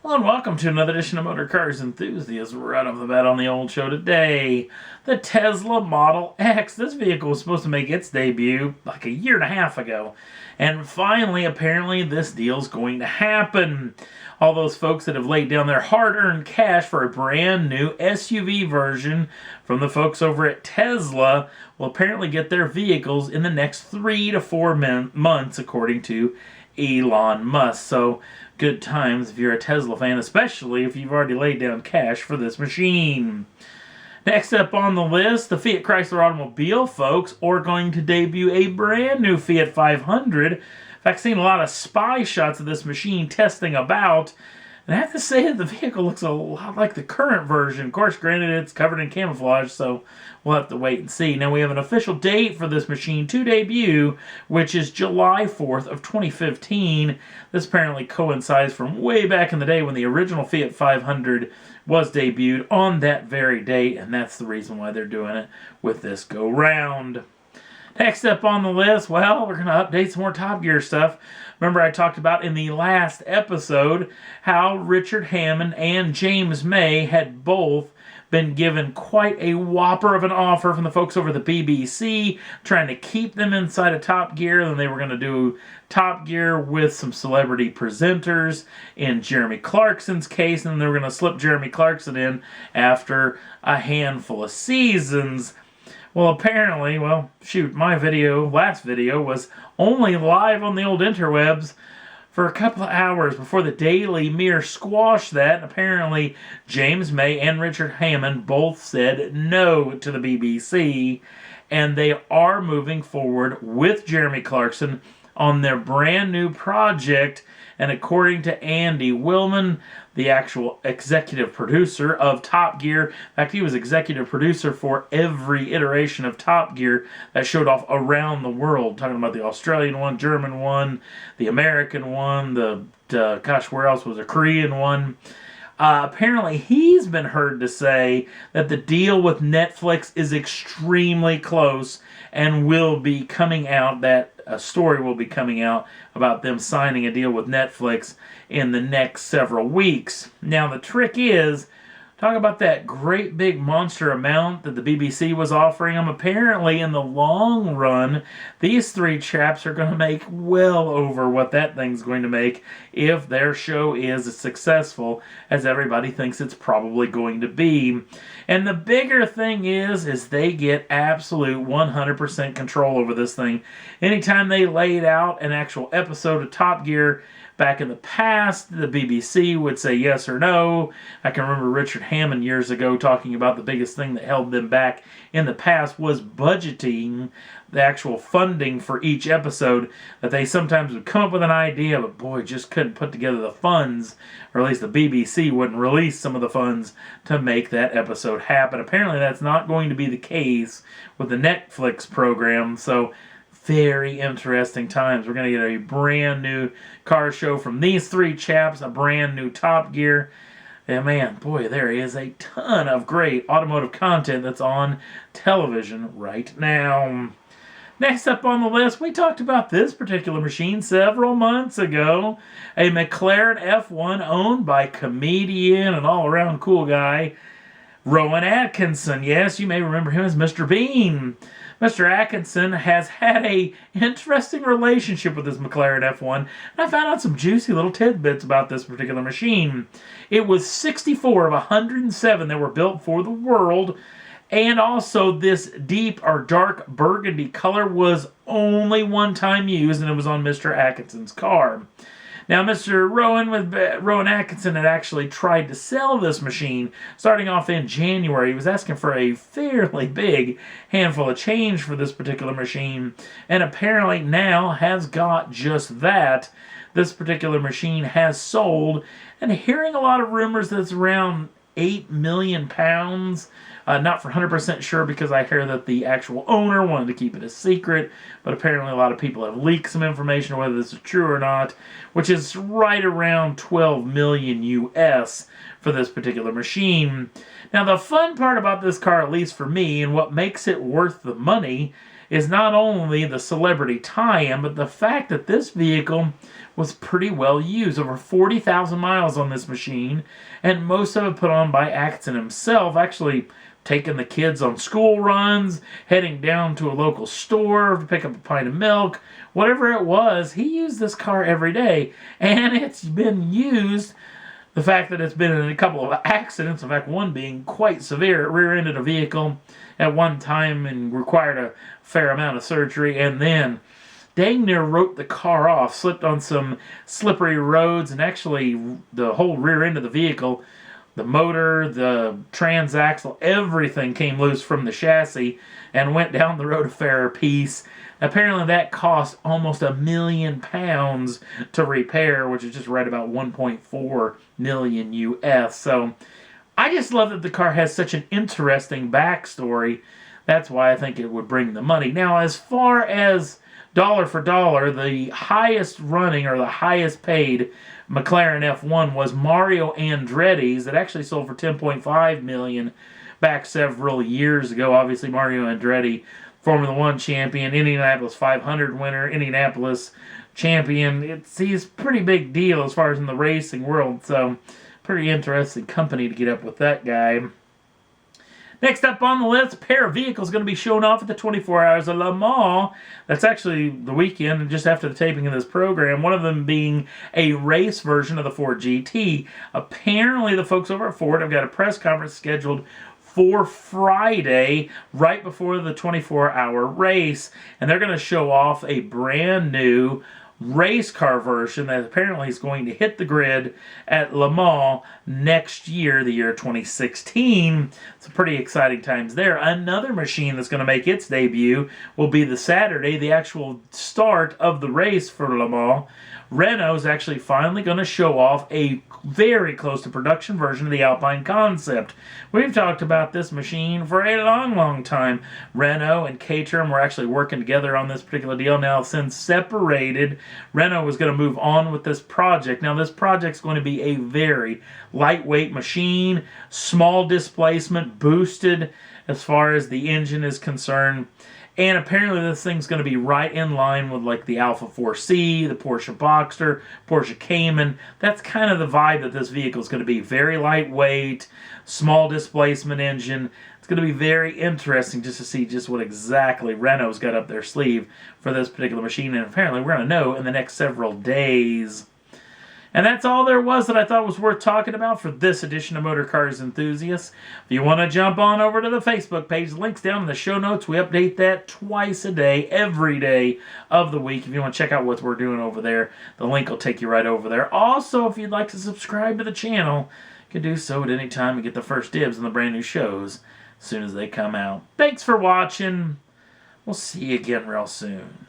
Hello and welcome to another edition of Motor Cars Enthusiasts. Right off the bat on the old show today, the Tesla Model X. This vehicle was supposed to make its debut like a year and a half ago. And finally, apparently, this deal's going to happen. All those folks that have laid down their hard-earned cash for a brand new SUV version from the folks over at Tesla will apparently get their vehicles in the next 3 to 4 months, according to Elon Musk. So, good times if you're a Tesla fan, especially if you've already laid down cash for this machine. Next up on the list, the Fiat Chrysler Automobile folks are going to debut a brand new Fiat 500. In fact, I've seen a lot of spy shots of this machine testing about. And I have to say that the vehicle looks a lot like the current version. Of course, granted, it's covered in camouflage, so we'll have to wait and see. Now, we have an official date for this machine to debut, which is July 4th of 2015. This apparently coincides from way back in the day when the original Fiat 500 was debuted on that very date, and that's the reason why they're doing it with this go-round. Next up on the list, well, we're going to update some more Top Gear stuff. Remember I talked about in the last episode how Richard Hammond and James May had both been given quite a whopper of an offer from the folks over the BBC, trying to keep them inside of Top Gear. Then they were going to do Top Gear with some celebrity presenters in Jeremy Clarkson's case, and they were going to slip Jeremy Clarkson in after a handful of seasons. Well, apparently, my last video was only live on the old interwebs for a couple of hours before the Daily Mirror squashed that. Apparently, James May and Richard Hammond both said no to the BBC, and they are moving forward with Jeremy Clarkson on their brand new project. And according to Andy Willman, the actual executive producer of Top Gear, in fact, he was executive producer for every iteration of Top Gear that showed off around the world. Talking about the Australian one, German one, the American one, where else was a Korean one? Apparently, he's been heard to say that the deal with Netflix is extremely close and will be coming out, that a story will be coming out about them signing a deal with Netflix in the next several weeks. Now, the trick is, talk about that great big monster amount that the BBC was offering them. Apparently, in the long run, these three chaps are going to make well over what that thing's going to make if their show is as successful as everybody thinks it's probably going to be. And the bigger thing is they get absolute 100% control over this thing. Anytime they laid out an actual episode of Top Gear back in the past, the BBC would say yes or no. I can remember Richard Hammond years ago talking about the biggest thing that held them back in the past was budgeting, the actual funding for each episode, that they sometimes would come up with an idea, but boy, just couldn't put together the funds, or at least the BBC wouldn't release some of the funds to make that episode happen. Apparently that's not going to be the case with the Netflix program, so very interesting times. We're going to get a brand new car show from these three chaps, a brand new Top Gear. And man, boy, there is a ton of great automotive content that's on television right now. Next up on the list, we talked about this particular machine several months ago. A McLaren F1 owned by comedian and all-around cool guy Rowan Atkinson. Yes, you may remember him as Mr. Bean. Mr. Atkinson has had a interesting relationship with this McLaren F1, and I found out some juicy little tidbits about this particular machine. It was 64 of 107 that were built for the world, and also this deep or dark burgundy color was only one time used, and it was on Mr. Atkinson's car. Now, Mr. Rowan Atkinson had actually tried to sell this machine starting off in January. He was asking for a fairly big handful of change for this particular machine, and apparently now has got just that. This particular machine has sold, and hearing a lot of rumors that it's around 8 million pounds. Not for 100% sure, because I hear that the actual owner wanted to keep it a secret, but apparently a lot of people have leaked some information, whether this is true or not, which is right around 12 million US for this particular machine. Now, the fun part about this car, at least for me, and what makes it worth the money, is not only the celebrity tie-in, but the fact that this vehicle was pretty well used. Over 40,000 miles on this machine, and most of it put on by Atkinson himself, actually taking the kids on school runs, heading down to a local store to pick up a pint of milk, whatever it was. He used this car every day, and it's been used. The fact that it's been in a couple of accidents, in fact one being quite severe, it rear-ended a vehicle at one time and required a fair amount of surgery, and then dang near wrote the car off, slipped on some slippery roads, and actually the whole rear end of the vehicle, the motor, the transaxle, everything came loose from the chassis and went down the road a fair piece. Apparently that cost almost £1 million to repair, which is just right about 1.4 million US. So I just love that the car has such an interesting backstory. That's why I think it would bring the money. Now, as far as dollar for dollar, the highest running or the highest paid McLaren F1 was Mario Andretti's, that actually sold for $10.5 million back several years ago. Obviously, Mario Andretti, Formula One champion, Indianapolis 500 winner, Indianapolis champion. He's a pretty big deal as far as in the racing world, so pretty interesting company to get up with that guy. Next up on the list, a pair of vehicles going to be shown off at the 24 Hours of Le Mans. That's actually the weekend, and just after the taping of this program. One of them being a race version of the Ford GT. Apparently, the folks over at Ford have got a press conference scheduled for Friday, right before the 24-hour race, and they're going to show off a brand new race car version that apparently is going to hit the grid at Le Mans next year, the year 2016. Some pretty exciting times there. Another machine that's going to make its debut will be the Saturday, the actual start of the race for Le Mans. Renault is actually finally going to show off a very close to production version of the Alpine concept. We've talked about this machine for a long, long time. Renault and Caterham were actually working together on this particular deal. Now, since separated, Renault was going to move on with this project. Now, this project's going to be a very lightweight machine, small displacement, boosted as far as the engine is concerned. And apparently this thing's going to be right in line with like the Alpha 4C, the Porsche Boxster, Porsche Cayman. That's kind of the vibe that this vehicle is going to be. Very lightweight, small displacement engine. It's going to be very interesting just to see just what exactly Renault's got up their sleeve for this particular machine. And apparently we're going to know in the next several days. And that's all there was that I thought was worth talking about for this edition of Motor Cars Enthusiasts. If you want to jump on over to the Facebook page, links down in the show notes. We update that twice a day, every day of the week. If you want to check out what we're doing over there, the link will take you right over there. Also, if you'd like to subscribe to the channel, you can do so at any time and get the first dibs on the brand new shows as soon as they come out. Thanks for watching. We'll see you again real soon.